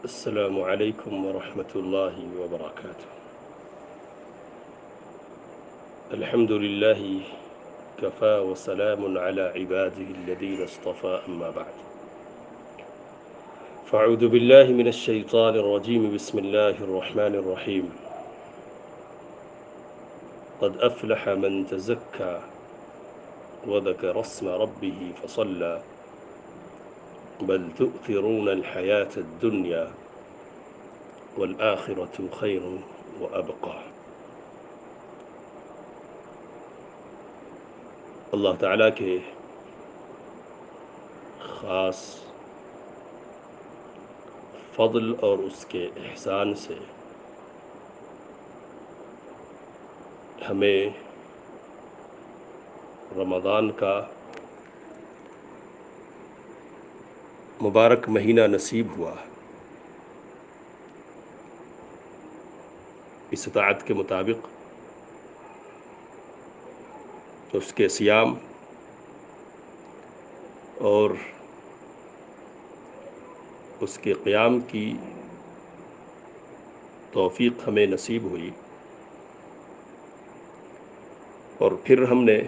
السلام عليكم ورحمة الله وبركاته. الحمد لله كفى وسلام على عباده الذين اصطفى أما بعد. فأعوذ بالله من الشيطان الرجيم. بسم الله الرحمن الرحيم. قد أفلح من تزكى وذكر اسم ربه فصلى بل تؤثرون الحياة الدنيا والآخرة خير وأبقى. اللہ تعالیٰ کے خاص فضل اور اس کے احسان سے ہمیں رمضان کا مبارک مہینہ نصیب ہوا. استطاعت کے مطابق اس کے صیام اور اس کے قیام کی توفیق ہمیں نصیب ہوئی، اور پھر ہم نے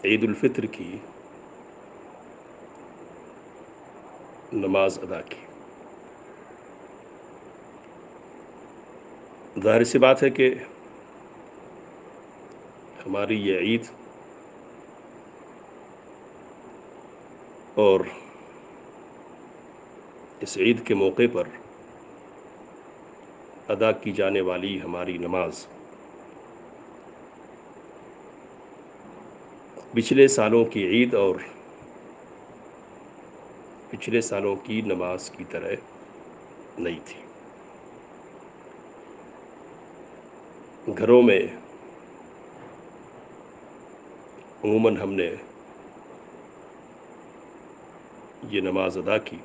عید الفطر کی نماز ادا کی. ظاہر سی بات ہے کہ ہماری یہ عید اور اس عید کے موقع پر ادا کی جانے والی ہماری نماز پچھلے سالوں کی عید اور پچھلے سالوں کی نماز کی طرح نہیں تھی. گھروں میں عموماً ہم نے یہ نماز ادا کی.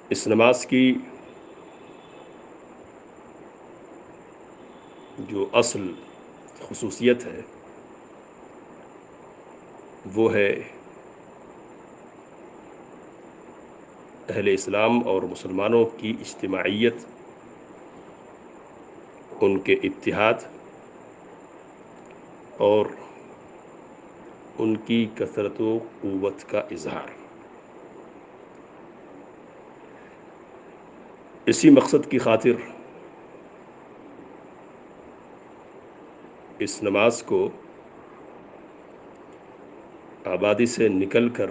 اس نماز کی جو اصل خصوصیت ہے وہ ہے اہل اسلام اور مسلمانوں کی اجتماعیت، ان کے اتحاد اور ان کی کثرت و قوت کا اظہار. اسی مقصد کی خاطر اس نماز کو آبادی سے نکل کر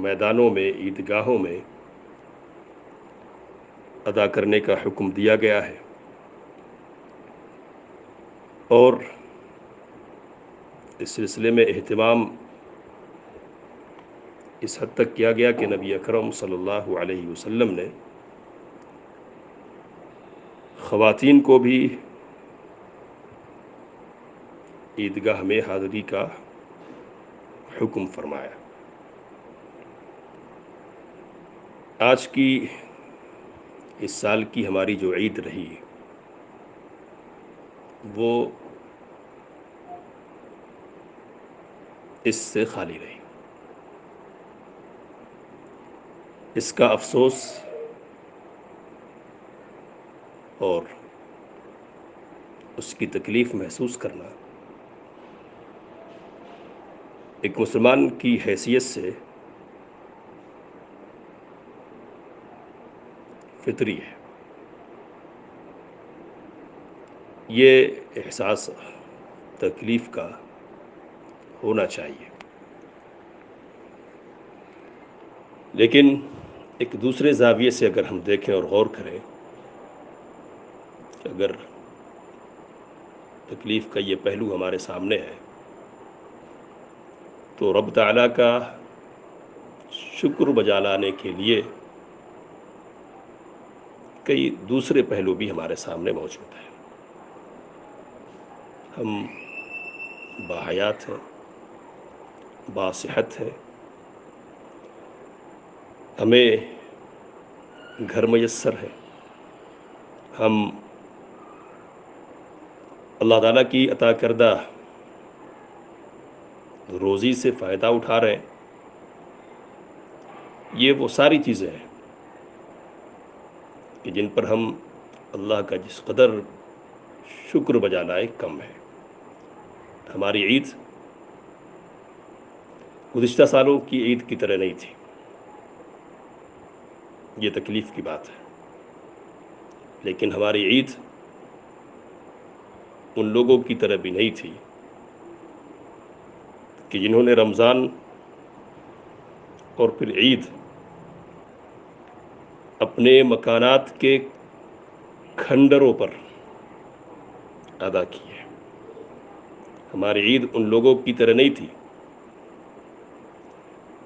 میدانوں میں، عیدگاہوں میں ادا کرنے کا حکم دیا گیا ہے، اور اس سلسلے میں اہتمام اس حد تک کیا گیا کہ نبی اکرم صلی اللہ علیہ وسلم نے خواتین کو بھی عیدگاہ میں حاضری کا حکم فرمایا. آج کی اس سال کی ہماری جو عید رہی وہ اس سے خالی رہی. اس کا افسوس اور اس کی تکلیف محسوس کرنا ایک مسلمان کی حیثیت سے فطری ہے. یہ احساس تکلیف کا ہونا چاہیے، لیکن ایک دوسرے زاویے سے اگر ہم دیکھیں اور غور کریں کہ اگر تکلیف کا یہ پہلو ہمارے سامنے ہے تو رب تعالیٰ کا شکر بجا لانے کے لیے کئی دوسرے پہلو بھی ہمارے سامنے موجود ہیں. ہم باحیات ہیں، باصحت ہیں، ہمیں گھر میسر ہے، ہم اللہ تعالیٰ کی عطا کردہ روزی سے فائدہ اٹھا رہے ہیں، یہ وہ ساری چیزیں ہیں کہ جن پر ہم اللہ کا جس قدر شکر بجا لائے کم ہے۔ ہماری عید گزشتہ سالوں کی عید کی طرح نہیں تھی، یہ تکلیف کی بات ہے، لیکن ہماری عید ان لوگوں کی طرح بھی نہیں تھی کہ جنہوں نے رمضان اور پھر عید اپنے مکانات کے کھنڈروں پر ادا کی ہے۔ ہماری عید ان لوگوں کی طرح نہیں تھی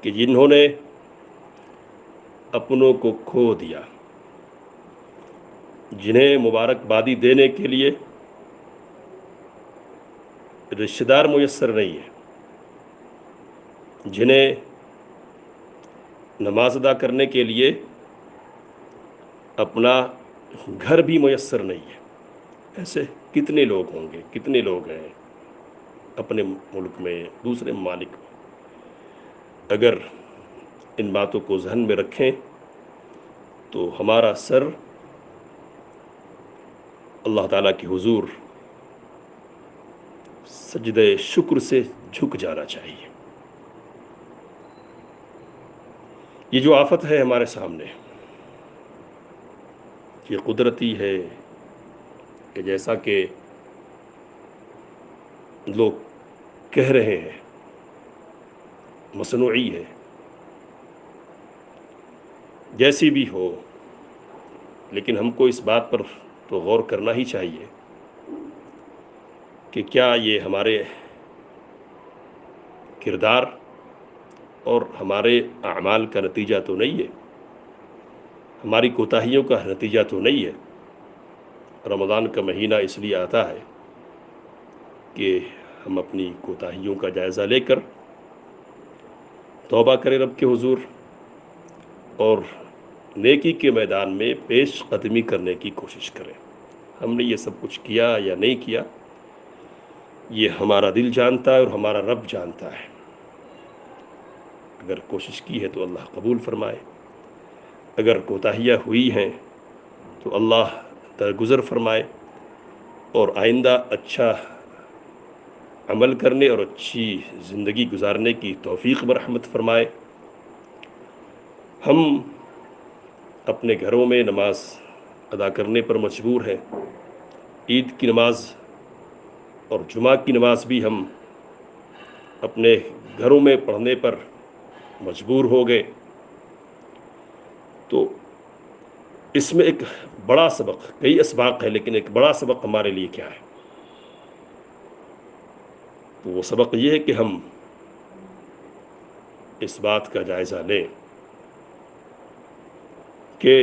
کہ جنہوں نے اپنوں کو کھو دیا، جنہیں مبارکبادی دینے کے لیے رشتہ دار میسر نہیں ہے، جنہیں نماز ادا کرنے کے لیے اپنا گھر بھی میسر نہیں ہے۔ ایسے کتنے لوگ ہوں گے، کتنے لوگ ہیں اپنے ملک میں، دوسرے ممالک میں۔ اگر ان باتوں کو ذہن میں رکھیں تو ہمارا سر اللہ تعالیٰ کے حضور سجدہ شکر سے جھک جانا چاہیے۔ یہ جو آفت ہے ہمارے سامنے، یہ قدرتی ہے کہ جیسا کہ لوگ کہہ رہے ہیں مصنوعی ہے، جیسی بھی ہو، لیکن ہم کو اس بات پر تو غور کرنا ہی چاہیے کہ کیا یہ ہمارے کردار اور ہمارے اعمال کا نتیجہ تو نہیں ہے، ہماری کوتاہیوں کا نتیجہ تو نہیں ہے۔ رمضان کا مہینہ اس لیے آتا ہے کہ ہم اپنی کوتاہیوں کا جائزہ لے کر توبہ کریں رب کے حضور اور نیکی کے میدان میں پیش قدمی کرنے کی کوشش کریں۔ ہم نے یہ سب کچھ کیا یا نہیں کیا، یہ ہمارا دل جانتا ہے اور ہمارا رب جانتا ہے۔ اگر کوشش کی ہے تو اللہ قبول فرمائے، اگر کوتاہیاں ہوئی ہیں تو اللہ درگزر فرمائے اور آئندہ اچھا عمل کرنے اور اچھی زندگی گزارنے کی توفیق برحمت فرمائے۔ ہم اپنے گھروں میں نماز ادا کرنے پر مجبور ہیں، عید کی نماز اور جمعہ کی نماز بھی ہم اپنے گھروں میں پڑھنے پر مجبور ہو گئے۔ تو اس میں ایک بڑا سبق، کئی اسباق ہے لیکن ایک بڑا سبق ہمارے لیے کیا ہے؟ تو وہ سبق یہ ہے کہ ہم اس بات کا جائزہ لیں کہ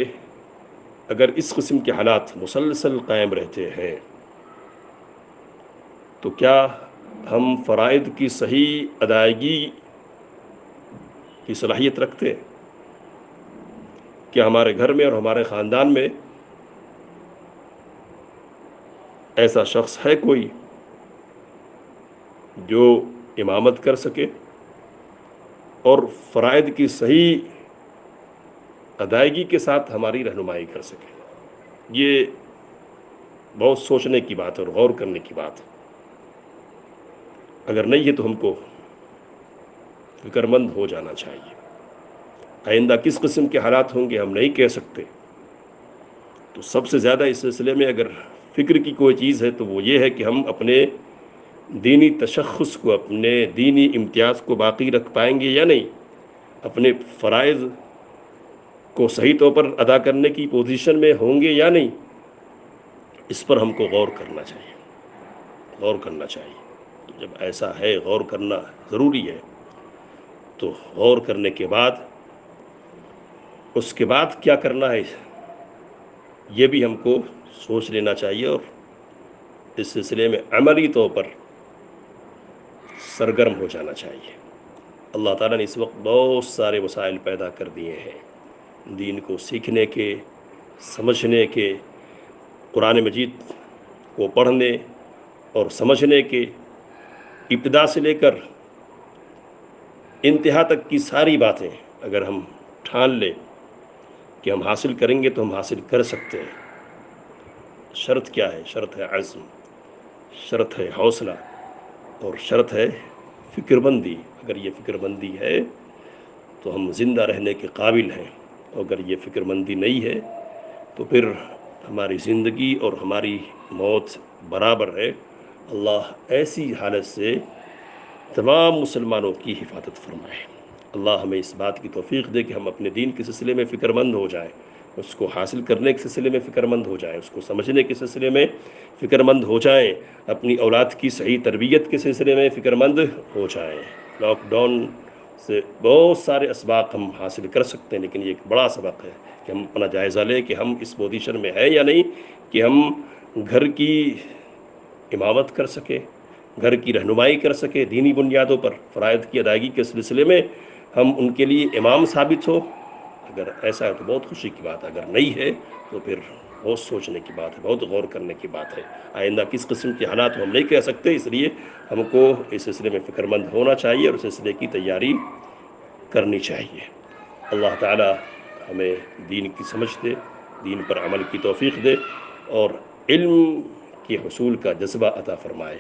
اگر اس قسم کے حالات مسلسل قائم رہتے ہیں تو کیا ہم فرائض کی صحیح ادائیگی کی صلاحیت رکھتے ہیں؟ کیا ہمارے گھر میں اور ہمارے خاندان میں ایسا شخص ہے کوئی جو امامت کر سکے اور فرائض کی صحیح ادائیگی کے ساتھ ہماری رہنمائی کر سکے؟ یہ بہت سوچنے کی بات ہے اور غور کرنے کی بات ہے۔ اگر نہیں ہے تو ہم کو فکر مند ہو جانا چاہیے۔ آئندہ کس قسم کے حالات ہوں گے ہم نہیں کہہ سکتے، تو سب سے زیادہ اس سلسلے میں اگر فکر کی کوئی چیز ہے تو وہ یہ ہے کہ ہم اپنے دینی تشخص کو، اپنے دینی امتیاز کو باقی رکھ پائیں گے یا نہیں، اپنے فرائض کو صحیح طور پر ادا کرنے کی پوزیشن میں ہوں گے یا نہیں، اس پر ہم کو غور کرنا چاہیے، غور کرنا چاہیے۔ تو جب ایسا ہے، غور کرنا ضروری ہے، تو غور کرنے کے بعد اس کے بعد کیا کرنا ہے یہ بھی ہم کو سوچ لینا چاہیے اور اس سلسلے میں عملی طور پر سرگرم ہو جانا چاہیے۔ اللہ تعالیٰ نے اس وقت بہت سارے وسائل پیدا کر دیے ہیں دین کو سیکھنے کے، سمجھنے کے، قرآن مجید کو پڑھنے اور سمجھنے کے، ابتدا سے لے کر انتہا تک کی ساری باتیں اگر ہم ٹھان لیں کہ ہم حاصل کریں گے تو ہم حاصل کر سکتے ہیں۔ شرط کیا ہے؟ شرط ہے عزم، شرط ہے حوصلہ، اور شرط ہے فکر مندی۔ اگر یہ فکر مندی ہے تو ہم زندہ رہنے کے قابل ہیں، اور اگر یہ فکر مندی نہیں ہے تو پھر ہماری زندگی اور ہماری موت برابر ہے۔ اللہ ایسی حالت سے تمام مسلمانوں کی حفاظت فرمائے۔ اللہ ہمیں اس بات کی توفیق دے کہ ہم اپنے دین کے سلسلے میں فکر مند ہو جائیں، اس کو حاصل کرنے کے سلسلے میں فکر مند ہو جائیں، اس کو سمجھنے کے سلسلے میں فکر مند ہو جائیں، اپنی اولاد کی صحیح تربیت کے سلسلے میں فکر مند ہو جائیں۔ لاک ڈاؤن سے بہت سارے اسباق ہم حاصل کر سکتے ہیں، لیکن یہ ایک بڑا سبق ہے کہ ہم اپنا جائزہ لیں کہ ہم اس پوزیشن میں ہیں یا نہیں کہ ہم گھر کی امامت کر سکیں، گھر کی رہنمائی کر سکے دینی بنیادوں پر، فرائض کی ادائیگی کے سلسلے میں ہم ان کے لیے امام ثابت ہو۔ اگر ایسا ہے تو بہت خوشی کی بات ہے، اگر نہیں ہے تو پھر بہت سوچنے کی بات ہے، بہت غور کرنے کی بات ہے۔ آئندہ کس قسم کے حالات ہم نہیں کہہ سکتے، اس لیے ہم کو اس سلسلے میں فکر مند ہونا چاہیے اور اس سلسلے کی تیاری کرنی چاہیے۔ اللہ تعالی ہمیں دین کی سمجھ دے، دین پر عمل کی توفیق دے، اور علم کے حصول کا جذبہ عطا فرمائے۔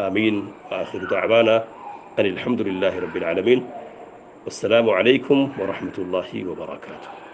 آمین۔ آخر دعوانا ان الحمد للہ رب العالمین۔ السلام علیکم ورحمۃ اللہ وبرکاتہ۔